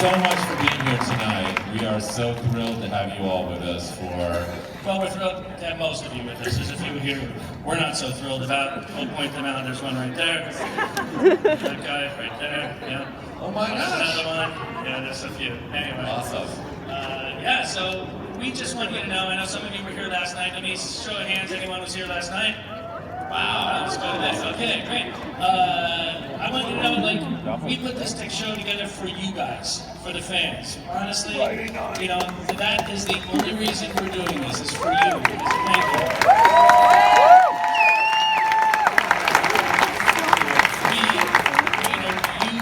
so much for being here tonight. We are so thrilled to have you all with us for... Well, we're thrilled to have most of you with us. There's a few here we're not so thrilled about. We'll point them out. There's one right there. That guy right there. Yeah. Oh my There's gosh. another one. Yeah, there's a few. Anyway. Awesome. Yeah, so we just want you to know, I know some of you were here last night. Let me show of hands, anyone who was here last night? Wow, let's go to this. Okay, great. I want you to know, like, we put this show together for you guys, for the fans. Honestly, you know, that is the only reason we're doing this, is for you. Thank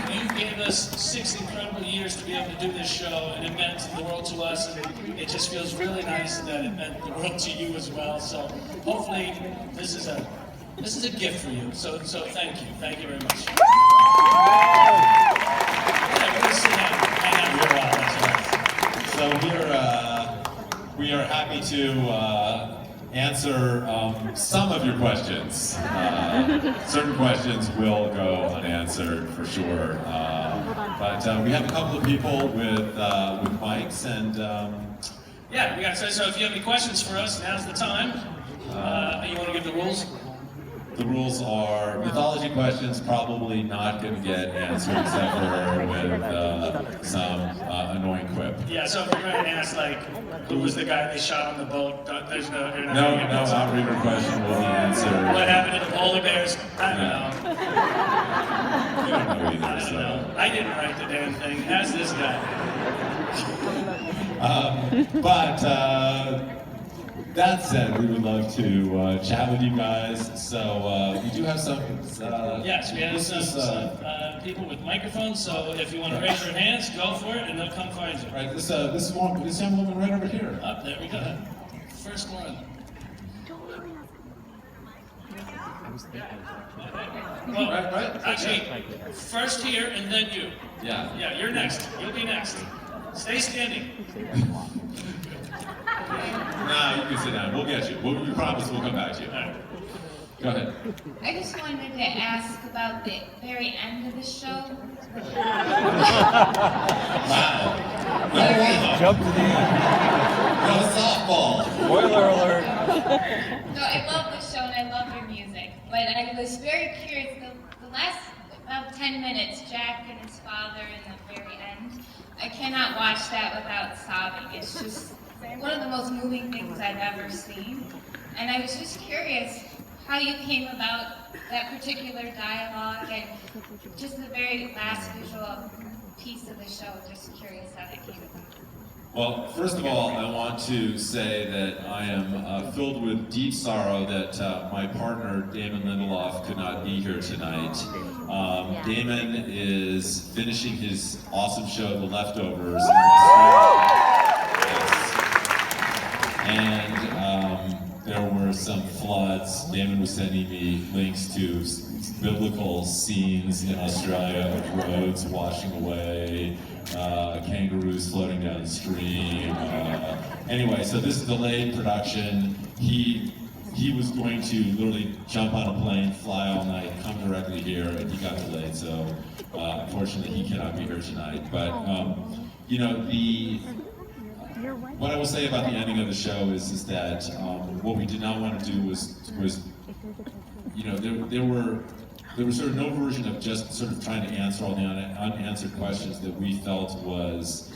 you. You gave us 6 incredible years to be able to do this show, and it meant the world to us, and it just feels really nice that it meant the world to you as well. So hopefully this is a gift for you. So thank you very much. Yeah, we're gonna sit down, hang out for a while. That's all right. So we are happy to answer some of your questions. Certain questions will go unanswered for sure. But we have a couple of people with mics, and Yeah, we got so if you have any questions for us, now's the time. You want to give the rules? the rules are mythology questions probably not going to get answered except for with some annoying quip. Yeah, so if we're going to ask, like, who was the guy they shot on the boat, there's no... No outrigger question will be answered. What happened to the polar bears? I don't know. You don't know either, I don't know. I didn't write the damn thing. Ask this guy. That said, we would love to chat with you guys. So we do have some. Yes, we have some people with microphones. So if you want to raise your hands, go for it, and they'll come find you. Right. This young woman right over here. Up there we go. First one. Well, right. Actually, first here and then you. Yeah. Yeah, you're next. You'll be next. Stay standing. Nah, you can sit down. We'll get you. We promise we'll come back to you. All right. Go ahead. I just wanted to ask about the very end of the show. Wow. Jump to the end. No softball. Spoiler alert. No, I love the show and I love your music, but I was very curious. The last about 10 minutes, Jack and his father in the very end, I cannot watch that without sobbing. It's just one of the most moving things I've ever seen. And I was just curious how you came about that particular dialogue and just the very last visual piece of the show. Just curious how that came about. Well, first of all, I want to say that I am filled with deep sorrow that my partner, Damon Lindelof, could not be here tonight. Damon is finishing his awesome show, The Leftovers, in Australia. And there were some floods. Damon was sending me links to biblical scenes in Australia of roads washing away, kangaroos floating down the stream. Anyway, so this is delayed production. He was going to literally jump on a plane, fly all night, come directly here, and he got delayed. So unfortunately, he cannot be here tonight. But you know, what I will say about the ending of the show is that what we did not want to do was you know, there was sort of no version of just sort of trying to answer all the unanswered questions that we felt was,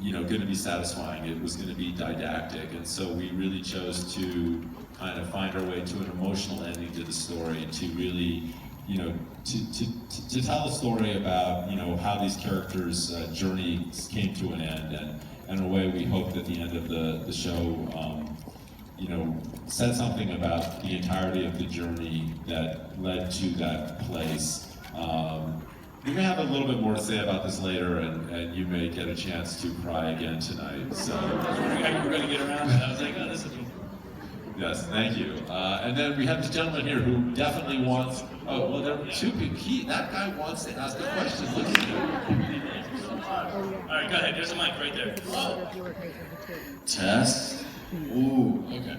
you know, going to be satisfying. It was going to be didactic, and so we really chose to kind of find our way to an emotional ending to the story, to really, you know, to tell a story about, you know, how these characters' journeys came to an end, and in a way we hope that the end of the show, you know, said something about the entirety of the journey that led to that place. We may have a little bit more to say about this later, and you may get a chance to cry again tonight. So We're going to get around to that. I was like, oh, this is... yes, thank you. And then we have this gentleman here who definitely wants. Oh, well, there were two people. That guy wants to ask a question. Look at him. All right, go ahead. There's a mic right there. Oh. Test? Ooh. Okay.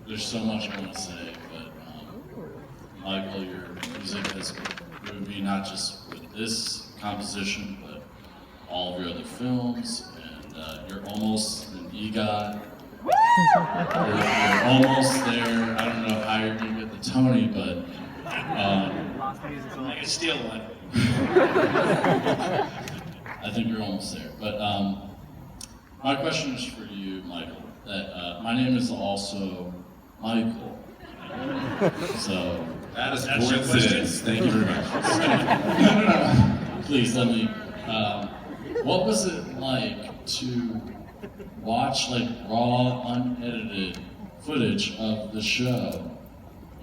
There's so much I want to say, but Michael, your music has moved me not just with this composition, but all of your other films, and you're almost an EGOT. You're almost there. I don't know how you're gonna get the Tony, but I can steal one. I think you're almost there. But my question is for you, Michael. That my name is also Michael. So That is That's your coincidence. Thank you very much. no. Please let me. What was it like to watch like raw, unedited footage of the show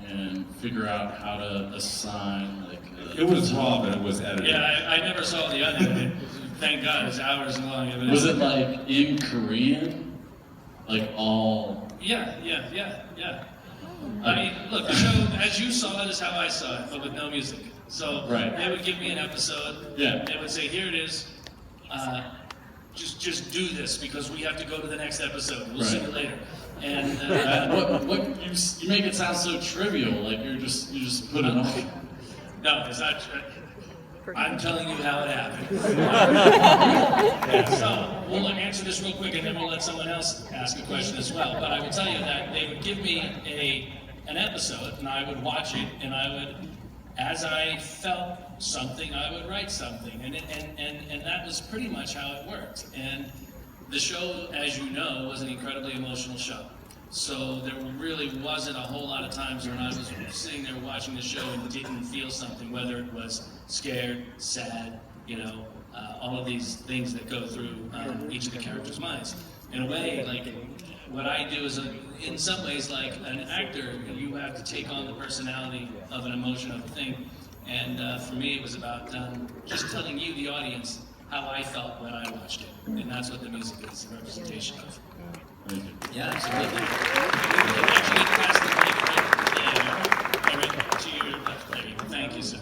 and figure out how to assign like? It was raw, but it was edited. Yeah, I never saw the unedited. Thank God, it's hours long. I mean, Was it like in Korean, like all? Yeah. I mean, look, the show, as you saw it, is how I saw it, but with no music. So Right. they would give me an episode. Yeah. They would say, "Here it is. Just do this because we have to go to the next episode. We'll see Right. you later." And What you make it sound so trivial, like you just put it on. no, it's not. I'm telling you how it happened. So we'll answer this real quick, and then we'll let someone else ask a question as well. But I will tell you that they would give me an episode, and I would watch it, and I would, as I felt something, I would write something, and that was pretty much how it worked. And the show, as you know, was an incredibly emotional show. So there really wasn't a whole lot of times when I was sitting there watching the show and didn't feel something, whether it was scared, sad, all of these things that go through each of the characters' minds. In a way, like what I do is, in some ways, like an actor, you have to take on the personality of an emotion of a thing. And for me, it was about just telling you, the audience, how I felt when I watched it. And that's what the music is, a representation of. Thank you. Yeah, absolutely. You can actually pass the mic right to your left there. Thank you, sir.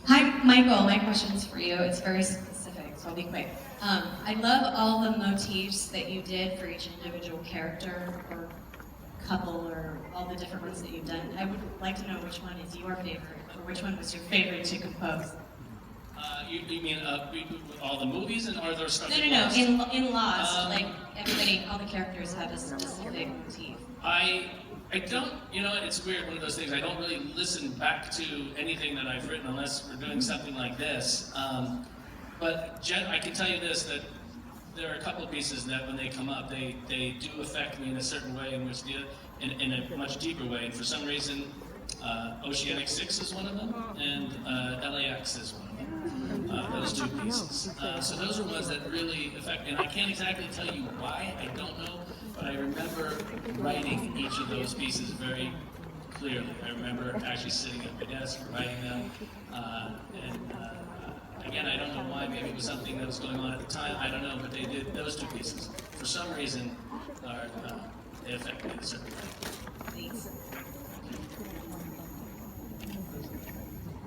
Hi, Michael. My question is for you. It's very specific, so I'll be quick. I love all the motifs that you did for each individual character or couple or all the different ones that you've done. I would like to know which one is your favorite or which one was your favorite to compose. You mean all the movies, and are there stuff? No. In Lost, like everybody, all the characters have a specific motif. I don't, it's weird, one of those things, I don't really listen back to anything that I've written unless we're doing something like this. But I can tell you this, that there are a couple of pieces that when they come up, they do affect me in a certain way, in a much deeper way, and for some reason, Oceanic 6 is one of them, and LAX is one of them. Those two pieces. So those are ones that really affect me, and I can't exactly tell you why, I don't know, but I remember writing each of those pieces very clearly. I remember actually sitting at my desk writing them, again, I don't know why, maybe it was something that was going on at the time, I don't know, but they did those two pieces. For some reason, they affect me in a certain way.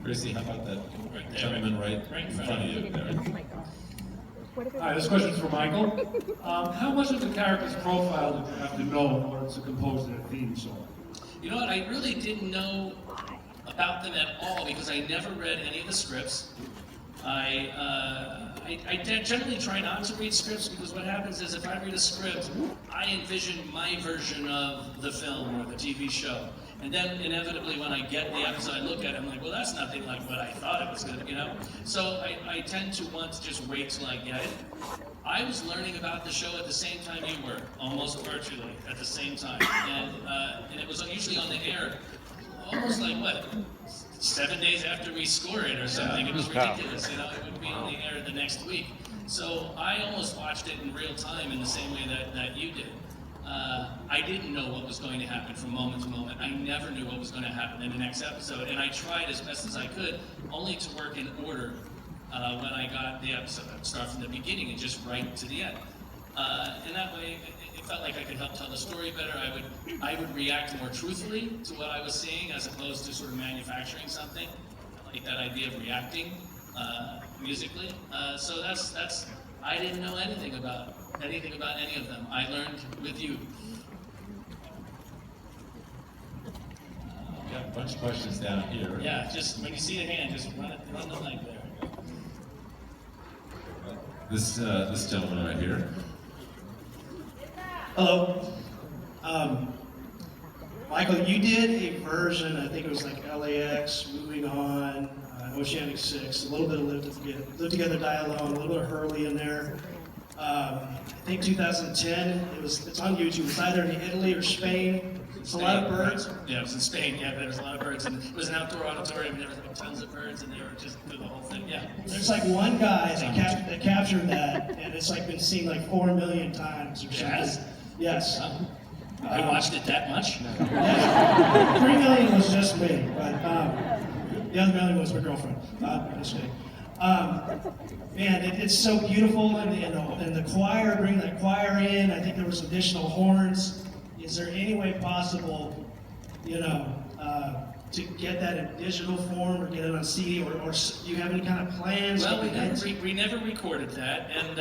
Chrissy, how about that Right there. gentleman right Right in front of you there? Hi, this question's for Michael. How much of the character's profile did you have to know in order to compose their theme song? You know what, I really didn't know about them at all because I never read any of the scripts. I generally try not to read scripts because what happens is if I read a script, I envision my version of the film or the TV show. And then inevitably when I get the episode, I look at it, I'm like, well, that's nothing like what I thought it was going to, So I tend to want to just wait till I get it. I was learning about the show at the same time you were, almost virtually at the same time. And it was usually on the air, almost like, 7 days after we score it or something. It was ridiculous, it would be on the air the next week. So I almost watched it in real time in the same way that you did. I didn't know what was going to happen from moment to moment. I never knew what was going to happen in the next episode, and I tried as best as I could only to work in order when I got the episode. I would start from the beginning and just right to the end. And that way, it felt like I could help tell the story better. I would react more truthfully to what I was seeing as opposed to sort of manufacturing something. I like that idea of reacting musically. So that's I didn't know anything about any of them. I learned with you. Got a bunch of questions down here. Yeah, just when you see a hand, just run the mic there. this gentleman right here. Hello. Michael, you did a version, I think it was like LAX, Moving On, Oceanic 6, a little bit of Live Together, Die Alone, a little bit of Hurley in there. I think 2010, it's on YouTube, it's either in Italy or Spain. It's a lot of birds. Yeah, it was in Spain, yeah, there was a lot of birds, and it was an outdoor auditorium, and there was like tons of birds, and they were just through the whole thing, yeah. There's like one guy that captured that, and it's like been seen like 4 million times or something. Yes? Yes. I watched it that much? Yeah. 3 million was just me, but the other million was my girlfriend. Just kidding. Man, it's so beautiful, and the choir, bring that choir in. I think there was additional horns. Is there any way possible, to get that in digital form or get it on CD, or do you have any kind of plans? Well, we never recorded that, and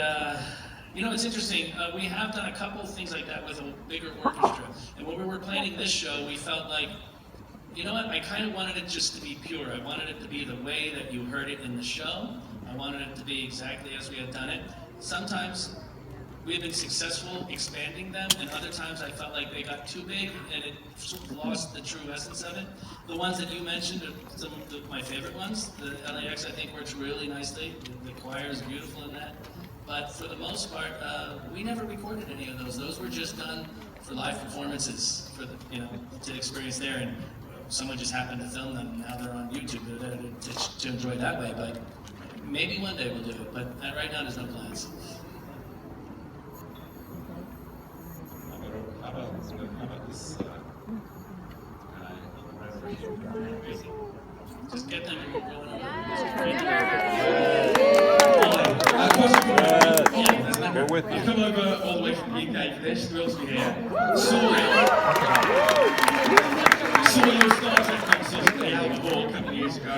it's interesting. We have done a couple of things like that with a bigger orchestra, and when we were planning this show, we felt like, you know what, I kind of wanted it just to be pure. I wanted it to be the way that you heard it in the show. I wanted it to be exactly as we had done it. Sometimes we have been successful expanding them, and other times I felt like they got too big and it sort of lost the true essence of it. The ones that you mentioned are some of my favorite ones. The LAX, I think, works really nicely. The choir is beautiful in that. But for the most part, we never recorded any of those. Those were just done for live performances, for to experience there. And someone just happened to film them. Now they're on YouTube. They're there to enjoy that way. But maybe one day we'll do it. But right now, there's no plans. How about this guy? Just get them going over. Go with I've you. come over all the way from the UK for this, thrilled to be here. Saw your Star Trek concert at the Albert Hall a couple of years ago.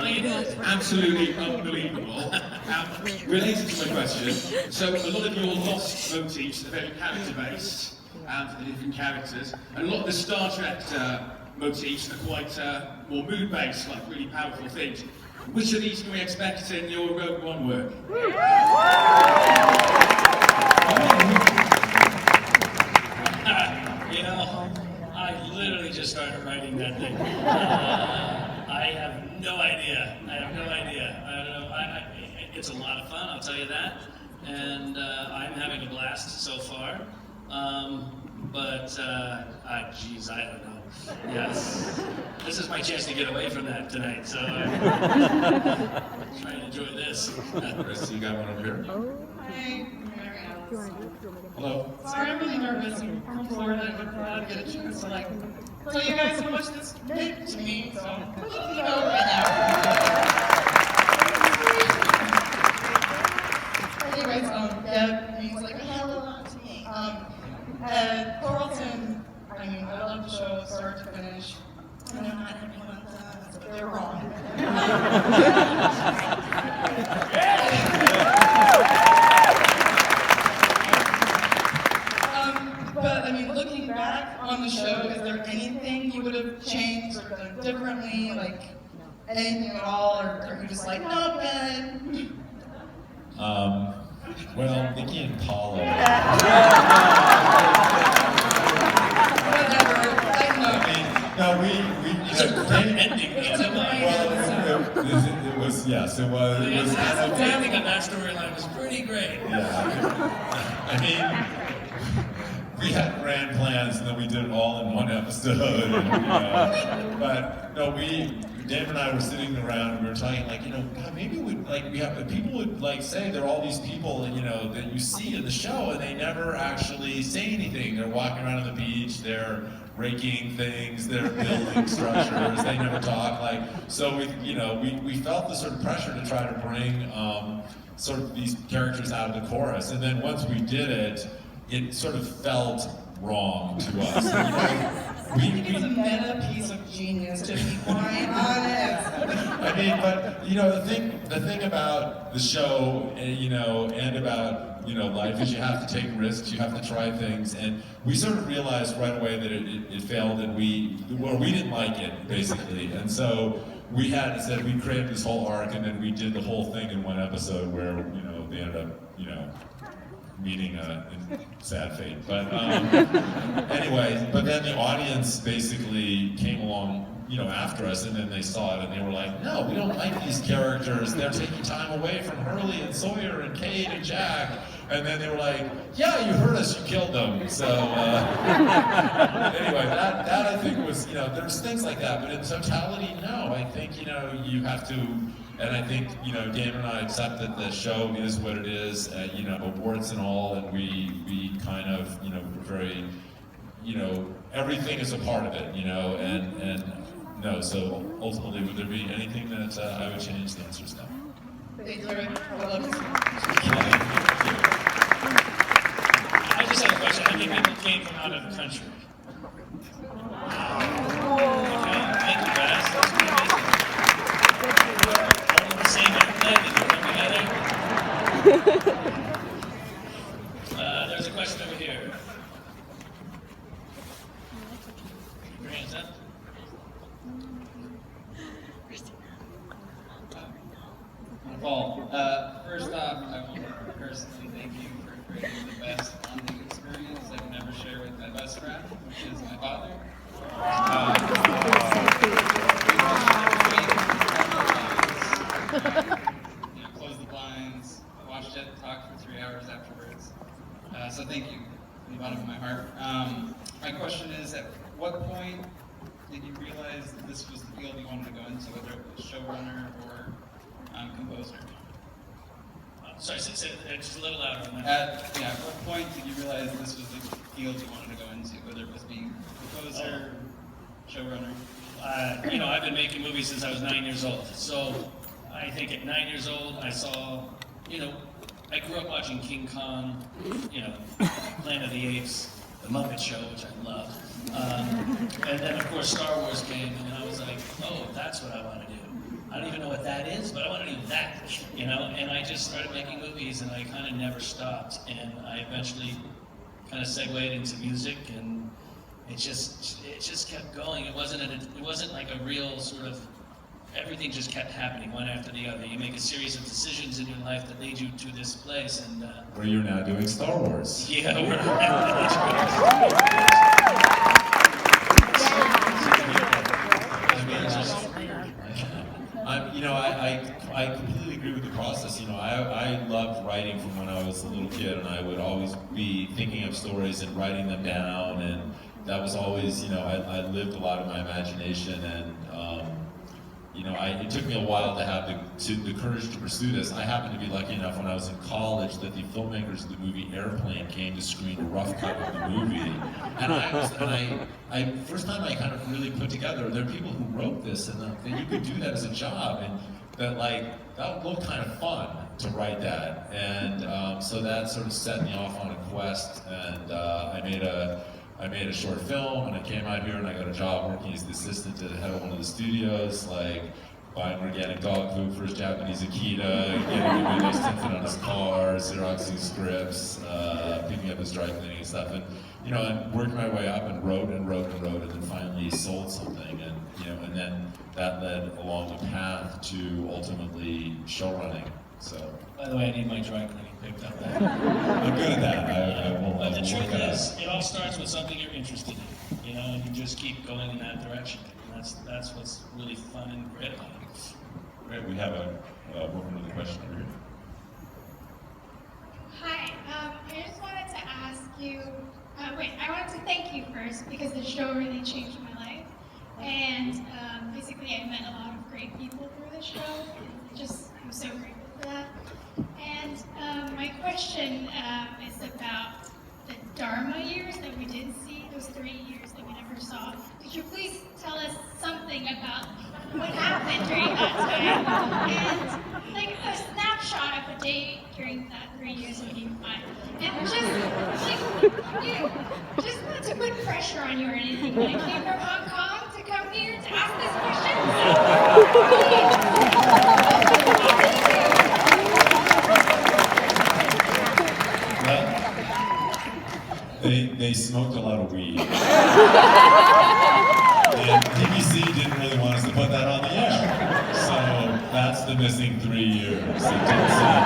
Absolutely unbelievable. Related to my question, so a lot of your lost motifs are very character-based, for the different characters, and a lot of the Star Trek motifs are quite more mood-based, like really powerful things. Which of these can we expect in your Rogue One work? I literally just started writing that thing. I have no idea. I don't know. It's a lot of fun, I'll tell you that. And I'm having a blast so far. Geez, I don't know. Yes. This is my chance to get away from that tonight, so I'm trying to enjoy this. Chris, you got one over here? Hi, Mary Alice. Hello. Sorry, I'm really nervous. I'm from Florida. I'm glad to get a chance to tell you guys how much this meant to me. So I'm looking over right now. Anyways, Deb means like a hell of a lot to me. Carlton, I love the show start to finish. I know not everyone does, but they're wrong. Looking back on the show, is there anything you would have changed or done differently, like anything at all, or are you just like, no, good? Well, Nikki and Paula. Whatever. No, It's a great ending. it was, yes, it was. It was kind of, The ending of that storyline was pretty great. yeah. I mean, we had grand plans, and then we did it all in one episode. And, but no, Dave and I were sitting around, and we were talking God, maybe people would say there are all these people, that you see in the show, and they never actually say anything. They're walking around on the beach, they're raking things, they're building structures, they never talk. So we felt the sort of pressure to try to bring sort of these characters out of the chorus, and then once we did it, it sort of felt wrong to us. I think it's a meta piece of genius, to be quite honest. I mean, but the thing about the show, and about life is you have to take risks, you have to try things, and we sort of realized right away that it failed, and we didn't like it basically, and so we created this whole arc, and then we did the whole thing in one episode where they ended you know, meeting a sad fate. But anyway, but then the audience basically came along, you know, after us, and then they saw it and they were like, no, we don't like these characters. They're taking time away from Hurley and Sawyer and Kate and Jack. And then they were like, yeah, you heard us, you killed them. So anyway, that I think was, you know, there's things like that. But in totality, no, I think, you know, you have to, and I think, you know, Damon and I accept that the show is what it is, you know, warts and all, and we kind of, you know, very, you know, everything is a part of it, you know, and no, so ultimately, would there be anything that I would change? The answer is no. Thank you very much. I love this. I just have a question. How many people came from out of the country? Okay, thank you guys. That's great. All in the same night, did you come together? There's a question over here. Your hands up. Paul, first off, I want to personally thank you for creating the best bonding experience I can ever share with my best friend, which is my father. Close the blinds, watched it, talked for 3 hours afterwards. So thank you from the bottom of my heart. My question is, at what point did you realize that this was the field you wanted to go into, whether it was showrunner or composer? Sorry, say just a little louder than that. At what point did you realize this was the field you wanted to go into, whether it was being composer, showrunner? You know, I've been making movies since I was 9 years old. So I think at 9 years old, I saw, you know, I grew up watching King Kong, you know, Planet of the Apes, The Muppet Show, which I loved. And then, of course, Star Wars came, and I was like, oh, that's what I want to do. I don't even know what that is, but I want to do that, you know? And I just started making movies, and I kind of never stopped. And I eventually kind of segued into music, and it just kept going. It wasn't like a real sort of, everything just kept happening one after the other. You make a series of decisions in your life that lead you to this place, and where you're now doing Star Wars. Yeah, we're you know, I completely agree with the process. You know, I loved writing from when I was a little kid, and I would always be thinking of stories and writing them down, and that was always, you know, I lived a lot of my imagination, and you know, it took me a while to have the courage to pursue this. I happened to be lucky enough when I was in college that the filmmakers of the movie Airplane came to screen a rough cut of the movie. And I first time I kind of really put together, there are people who wrote this and that you could do that as a job, and that would look kind of fun to write that. And so that sort of set me off on a quest, and I made a short film, and I came out here and I got a job working as the assistant to the head of one of the studios, like buying organic dog food for his Japanese Akita, getting the windows tinted on his car, Xeroxing scripts, picking up his dry cleaning and stuff, and you know, and worked my way up and wrote and wrote and wrote, and then finally sold something, and you know, and then that led along a path to ultimately show running. So. By the way, I need my dry cleaning picked up. I'm good at that. I will. But the truth is, it all starts with something you're interested in, you know, and you just keep going in that direction. And that's what's really fun and great about it. Great. We have a woman with a question over here. Hi. I just wanted to ask you. I wanted to thank you first because the show really changed my life, and basically I met a lot of great people through the show. I'm so grateful for that. And my question is about the Dharma years that we did see, those 3 years that we never saw. Could you please tell us something about what happened during that time? And like a snapshot of a day during that 3 years of being fine. And just like, just not to put pressure on you or anything, but I came from Hong Kong to come here to ask this question. They smoked a lot of weed. And BBC didn't really want us to put that on the air. So that's the missing 3 years. It didn't seem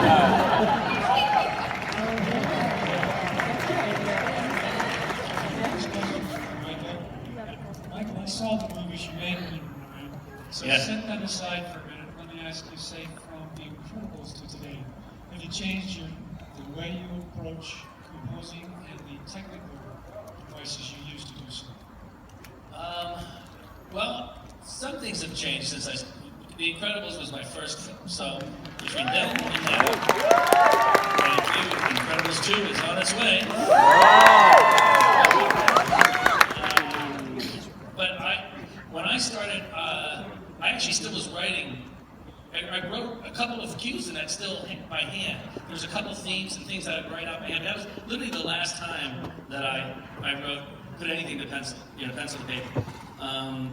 Incredibles to today? Have you changed the way you approach composing and the technical devices you use to do so? Well, some things have changed since The Incredibles was my first film, so between then and now, thank you, Incredibles 2 is on its way. But when I started, I actually still was writing. I wrote a couple of cues and that's still by hand. There was a couple of themes and things that I'd write out by hand. That was literally the last time that I put anything to pencil, pencil to paper.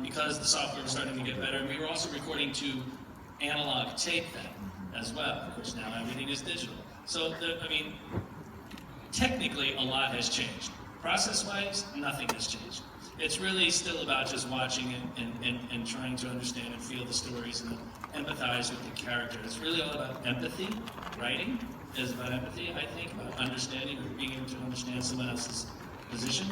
Because the software was starting to get better. We were also recording to analog tape then as well. Of course, now everything is digital. So, technically a lot has changed. Process-wise, nothing has changed. It's really still about just watching it and trying to understand and feel the stories and empathize with the character. It's really all about empathy. Writing is about empathy, I think, about understanding or being able to understand someone else's position.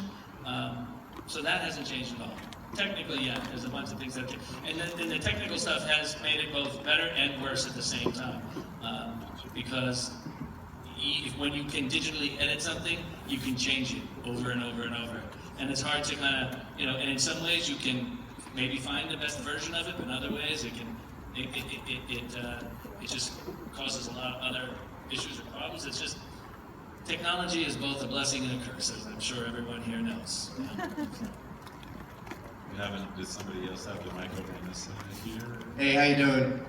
So that hasn't changed at all. Technically, yeah, there's a bunch of things that, and then the technical stuff has made it both better and worse at the same time. Because when you can digitally edit something, you can change it over and over and over. And it's hard to kind of, and in some ways you can maybe find the best version of it, but in other ways it just causes a lot of other issues or problems. It's just, technology is both a blessing and a curse, as I'm sure everyone here knows. Does somebody else have the mic over on this side here? Hey, how you doing?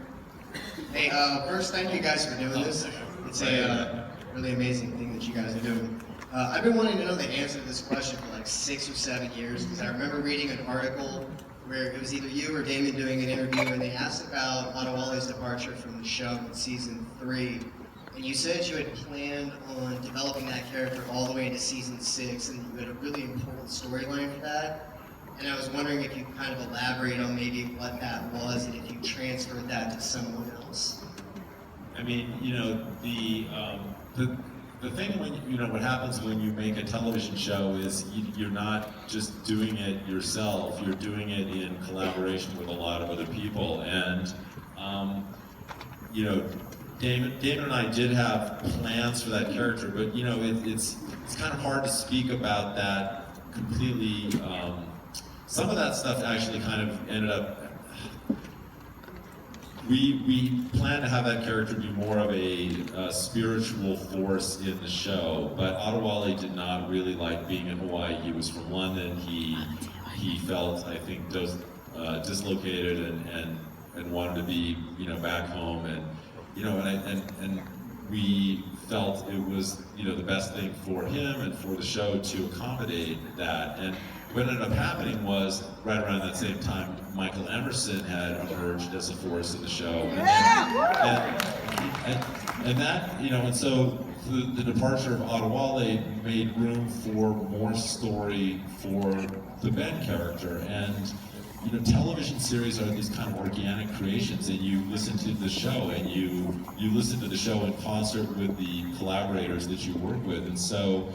Hey, first, thank you guys for doing this. It's a really amazing thing that you guys are doing. I've been wanting to know the answer to this question for like 6 or 7 years, because I remember reading an article where it was either you or Damon doing an interview, and they asked about Adewale's departure from the show in season 3. And you said you had planned on developing that character all the way into season 6, and you had a really important storyline for that. And I was wondering if you could kind of elaborate on maybe what that was, and if you transferred that to someone else. I mean, the thing when what happens when you make a television show is you're not just doing it yourself. You're doing it in collaboration with a lot of other people, and Damon and I did have plans for that character, but it's kind of hard to speak about that completely. Some of that stuff actually kind of ended up. We planned to have that character be more of a spiritual force in the show, but Adewale did not really like being in Hawaii. He was from London. He felt, I think, dislocated and wanted to be back home, and and we felt it was the best thing for him and for the show to accommodate that. And what ended up happening was, right around that same time, Michael Emerson had emerged as a force in the show, and that, and so the departure of Adewale made room for more story for the Ben character. And television series are these kind of organic creations, and you listen to the show, and you listen to the show in concert with the collaborators that you work with, and so.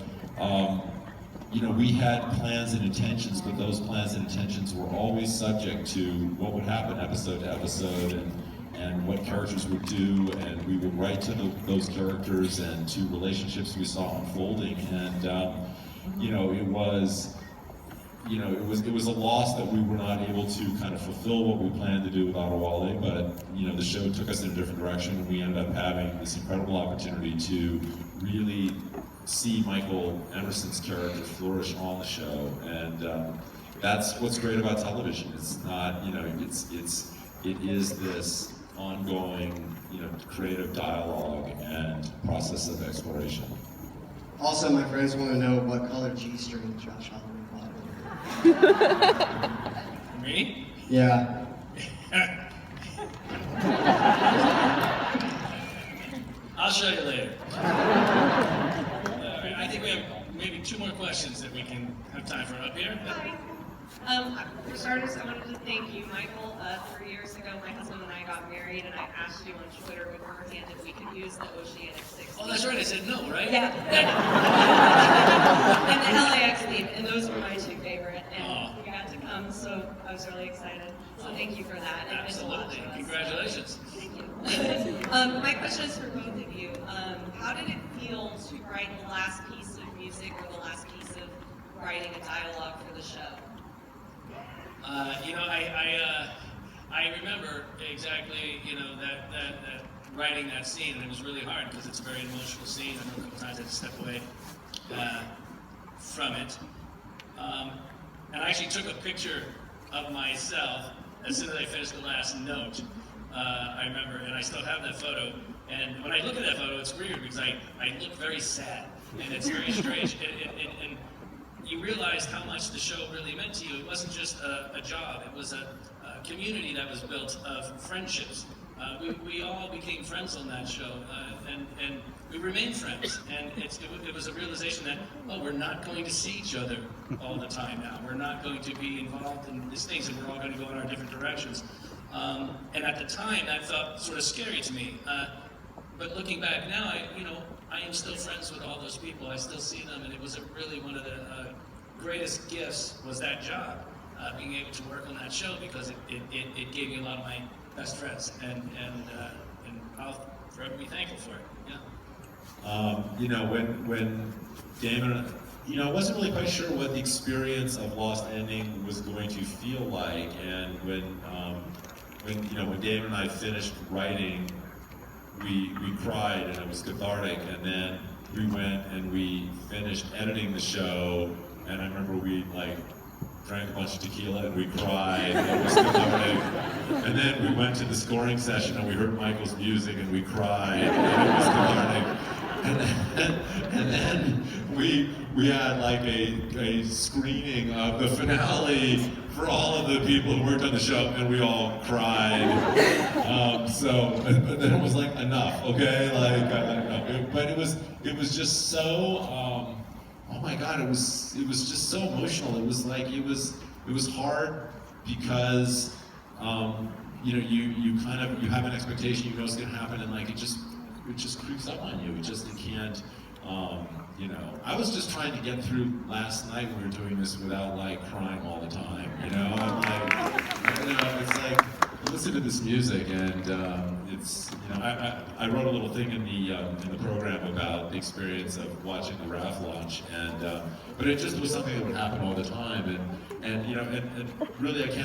We had plans and intentions, but those plans and intentions were always subject to what would happen episode to episode, and what characters would do, and we would write to those characters and to relationships we saw unfolding, and it was a loss that we were not able to kind of fulfill what we planned to do with Adewale, but the show took us in a different direction, and we ended up having this incredible opportunity to really see Michael Emerson's character flourish on the show, and that's what's great about television. It's not, it is this ongoing, creative dialogue and process of exploration. Also, my friends want to know what color G-string Josh Holloway bought. Me? Yeah. I'll show you later. I think we have maybe 2 more questions that we can have time for up here. For starters, I wanted to thank you, Michael. 3 years ago, my husband and I got married, and I asked you on Twitter beforehand if we could use the Oceanic 6. Oh, that's right. I said no, right? Yeah. And the LAX theme, and those were my 2 favorite. And you got to come, so I was really excited. So thank you for that. It meant a lot Absolutely. to us. Congratulations. Thank you. My question is for both of you. How did it feel to write the last piece of music or the last piece of writing a dialogue for the show? You know, I remember exactly, you know, that writing that scene, and it was really hard because it's a very emotional scene. I know a couple times I had to step away from it. And I actually took a picture of myself as soon as I finished the last note. I remember, and I still have that photo. And when I look at that photo, it's weird because I look very sad, and it's very strange. And you realize how much the show really meant to you. It wasn't just a job; it was a community that was built of friendships. We all became friends on that show, and we remain friends. And it was a realization that, oh, we're not going to see each other all the time now. We're not going to be involved in these things, and we're all going to go in our different directions. And at the time, that felt sort of scary to me. But looking back now, I am still friends with all those people. I still see them, and it was really one of the greatest gifts was that job, being able to work on that show, because it gave me a lot of my best friends, and I'll forever be thankful for it. Yeah. You know, when Damon, you know, I wasn't really quite sure what the experience of Lost Ending was going to feel like, and when Damon and I finished writing, we cried and it was cathartic, and then we went and we finished editing the show, and I remember we drank a bunch of tequila and we cried, and it was cathartic. And then we went to the scoring session and we heard Michael's music and we cried, and it was cathartic. And then we had a screening of the finale for all of the people who worked on the show, and we all cried. But then it was enough, okay? But it was just so. Oh my God! It was just so emotional. It was hard because you have an expectation, you know it's gonna happen, and it just creeps up on you. It can't. I was just trying to get through last night when we were doing this without crying all the time. It's listen to this music, and I wrote a little thing in the program about the experience of watching the RAF launch, but it just was something that would happen all the time, and really I can't.